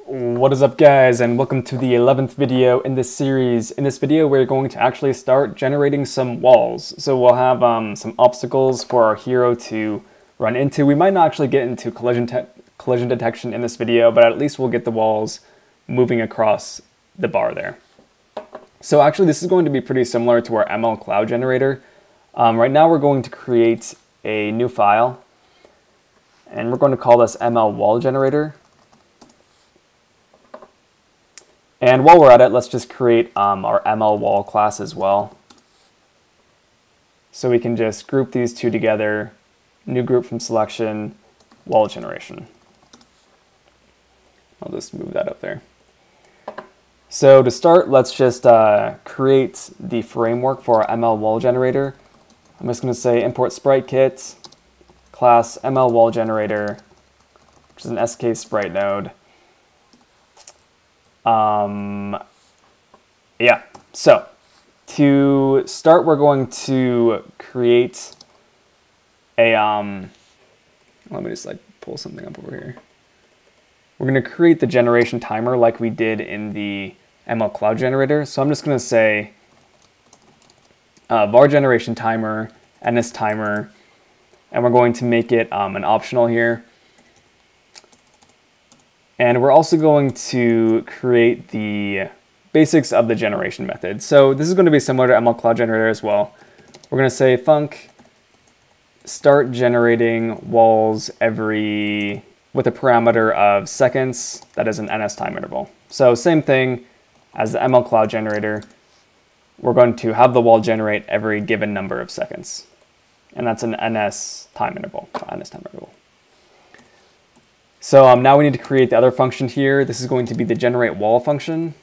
What is up, guys, and welcome to the 11th video in this series. In this video we're going to actually start generating some walls. So we'll have some obstacles for our hero to run into. We might not actually get into collision detection in this video, but at least we'll get the walls moving across the bar there. So actually this is going to be pretty similar to our ML cloud generator. Right now we're going to create a new file, and we're going to call this ML wall generator. And while we're at it, let's just create our ML wall class as well. So we can just group these two together, new group from selection, wall generation. I'll just move that up there. So to start, let's just create the framework for our ML wall generator. I'm just going to say import sprite kit, class ML wall generator, which is an SK sprite node. Yeah, so to start, we're going to create a, let me just pull something up over here. We're going to create the generation timer like we did in the ML cloud generator. So I'm just going to say var generation timer, ns timer, and we're going to make it an optional here. And we're also going to create the basics of the generation method. So this is going to be similar to ML Cloud Generator as well. We're going to say func start generating walls with a parameter of seconds, that is an ns time interval. So same thing as the ML Cloud Generator. We're going to have the wall generate every given number of seconds. And that's an ns time interval. So now we need to create the other function here. This is going to be the generate wall function.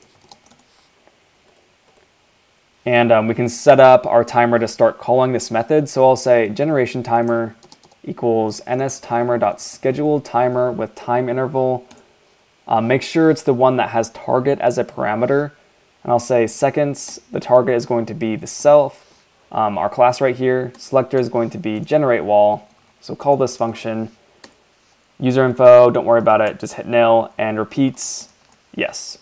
And we can set up our timer to start calling this method. So I'll say generation timer equals nstimer.scheduled timer with time interval. Make sure it's the one that has target as a parameter. And I'll say seconds, the target is going to be the self, our class right here. Selector is going to be generate wall. So call this function. User info, don't worry about it, just hit nil, and repeats yes.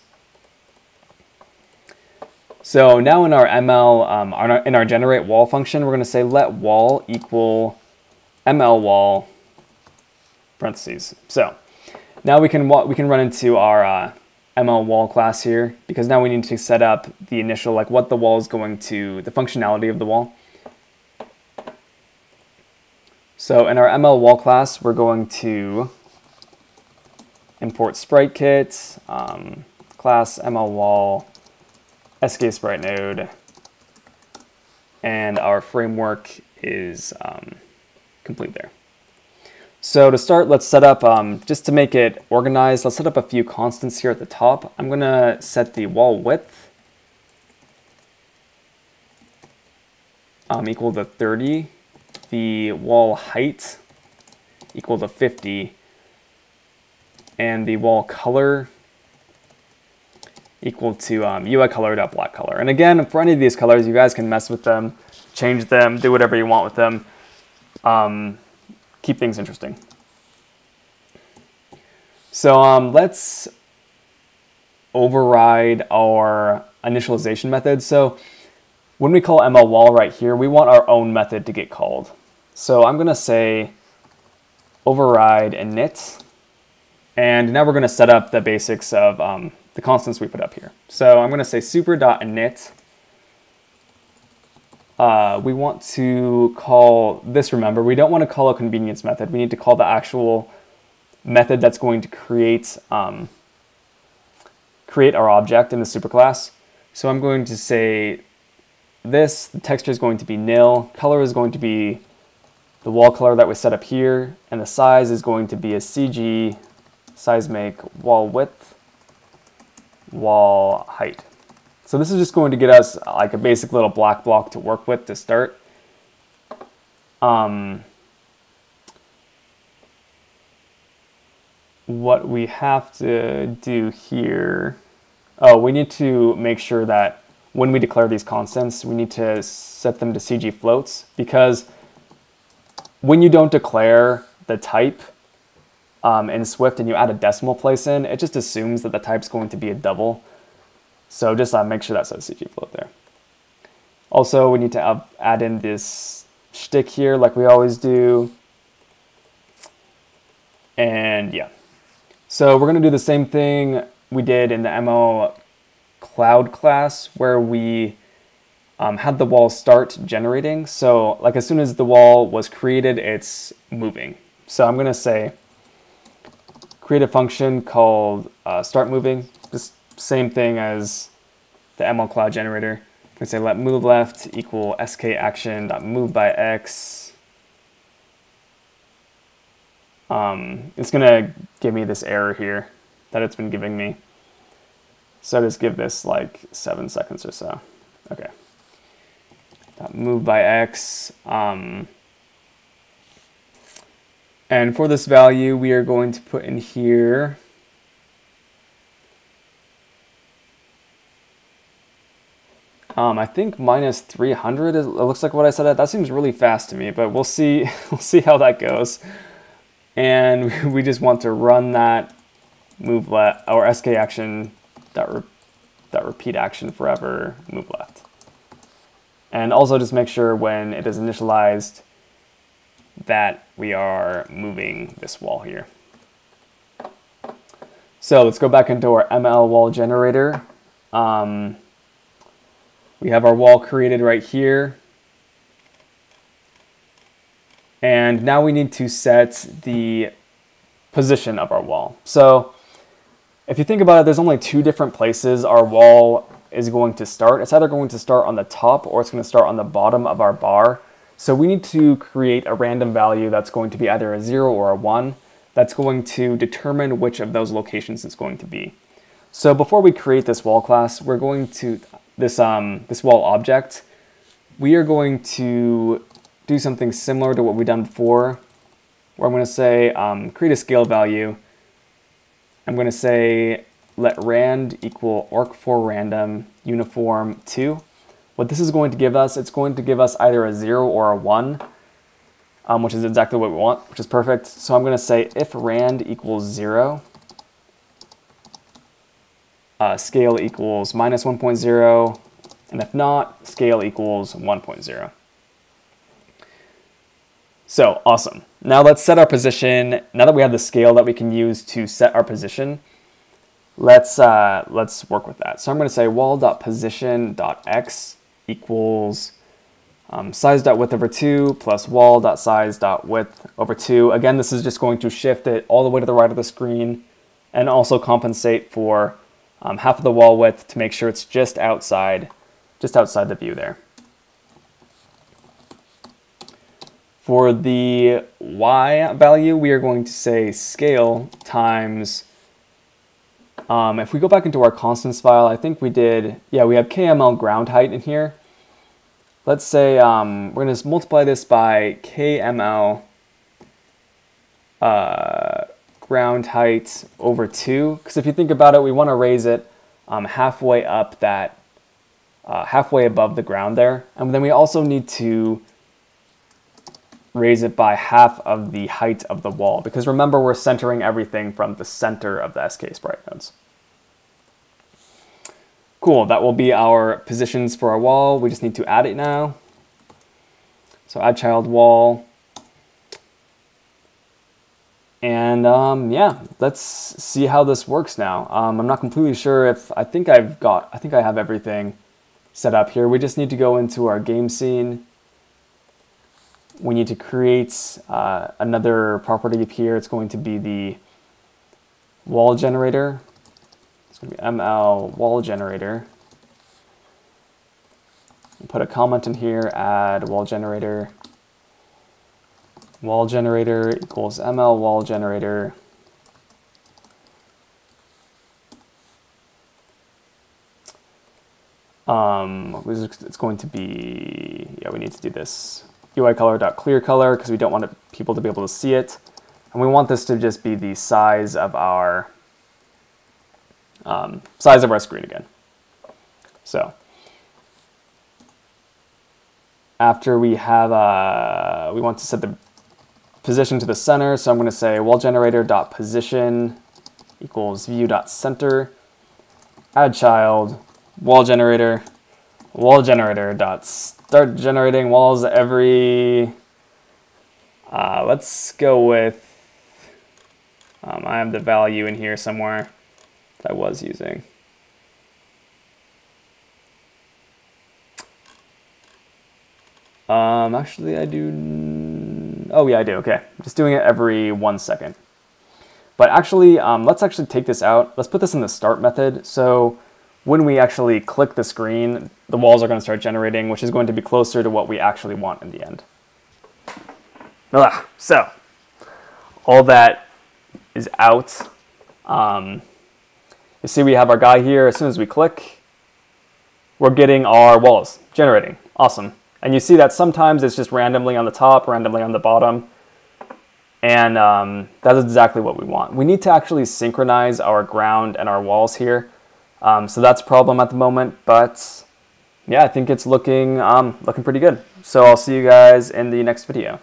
So now in our ML, in our generate wall function, we're going to say let wall equal ML wall parentheses. So now we can run into our ML wall class here, because now we need to set up the initial, what the wall is going to, the functionality of the wall. So in our ML wall class, we're going to import sprite kit, class ML wall, SK sprite node, and our framework is complete there. So to start, let's set up, just to make it organized, let's set up a few constants here at the top. I'm going to set the wall width equal to 30. The wall height equal to 50, and the wall color equal to UI color.black color. And again, for any of these colors, you guys can mess with them, change them, do whatever you want with them. Keep things interesting. So let's override our initialization method. So when we call ML wall right here, we want our own method to get called. So I'm going to say override init, and now we're going to set up the basics of the constants we put up here. So I'm going to say super.init. We want to call this, remember, we don't want to call a convenience method. We need to call the actual method that's going to create our object in the superclass. So I'm going to say this, the texture is going to be nil, color is going to be the wall color that we set up here, and the size is going to be a CG size make wall width, wall height. So this is just going to get us a basic little black block to work with to start. What we have to do here, we need to make sure that when we declare these constants, we need to set them to CG floats, because when you don't declare the type, in Swift and you add a decimal place in, it just assumes that the type's going to be a double. So just make sure that says CG float there. Also, we need to add in this shtick here like we always do. And yeah. So we're going to do the same thing we did in the ML Cloud class where we had the wall start generating. So like as soon as the wall was created, it's moving. So I'm going to say create a function called start moving. Just same thing as the ML Cloud generator. I'm going to say let move left equal sk action dot move by x. It's going to give me this error here that it's been giving me. So just give this like 7 seconds or so. Okay. Move by x. And for this value, we are going to put in here I think minus 300 is, it looks like what I said. That seems really fast to me, but we'll see. We'll see how that goes. And we just want to run that move left or sk action that repeat action forever move left. And also just make sure when it is initialized that we are moving this wall here. So let's go back into our ML wall generator. We have our wall created right here. And now we need to set the position of our wall. So if you think about it, there's only 2 different places our wall is going to start. It's either going to start on the top or it's going to start on the bottom of our bar. So we need to create a random value that's going to be either a 0 or a 1 that's going to determine which of those locations it's going to be. So before we create this wall class, we're going to, this wall object, we are going to do something similar to what we've done before, where I'm going to say create a scale value. I'm going to say let rand equal arc4random uniform 2. What this is going to give us, it's going to give us either a 0 or a 1, which is exactly what we want, which is perfect. So I'm going to say if rand equals 0, scale equals minus 1.0, and if not, scale equals 1.0. So awesome. Now let's set our position. Now that we have the scale that we can use to set our position, let's work with that. So I'm going to say wall.position.x equals size.width over 2 plus wall.size.width over 2. Again, this is just going to shift it all the way to the right of the screen and also compensate for half of the wall width to make sure it's just outside the view there. For the y value, we are going to say scale times, if we go back into our constants file, I think we did, yeah, we have KML ground height in here. Let's say we're going to multiply this by KML ground height over 2, because if you think about it, we want to raise it halfway up that, halfway above the ground there. And then we also need to raise it by half of the height of the wall, because remember, we're centering everything from the center of the SK sprite nodes. Cool, that will be our positions for our wall. We just need to add it now. So add child wall. And yeah, let's see how this works now. I'm not completely sure if, I think I have everything set up here. We just need to go into our game scene. We need to create another property up here. It's going to be the wall generator. It's going to be ML wall generator. Put a comment in here, add wall generator. Wall generator equals ML wall generator. It's going to be, yeah, we need to do this. UI color.clear color because we don't want people to be able to see it. And we want this to just be the size of our screen again. So after we have, we want to set the position to the center. So I'm going to say wall generator dot position equals view dot center. Add child wall generator dot start generating walls every. Let's go with. I have the value in here somewhere that I was using. Actually, I do. Oh yeah, I do. Okay, I'm just doing it every 1 second. But actually, let's actually take this out. Let's put this in the start method. So when we actually click the screen, the walls are going to start generating, which is going to be closer to what we actually want in the end. So all that is out. You see we have our guy here. As soon as we click, we're getting our walls generating. Awesome. And you see that sometimes it's just randomly on the top, randomly on the bottom. And that is exactly what we want. We need to actually synchronize our ground and our walls here. So that's a problem at the moment. But yeah, I think it's looking pretty good. So I'll see you guys in the next video.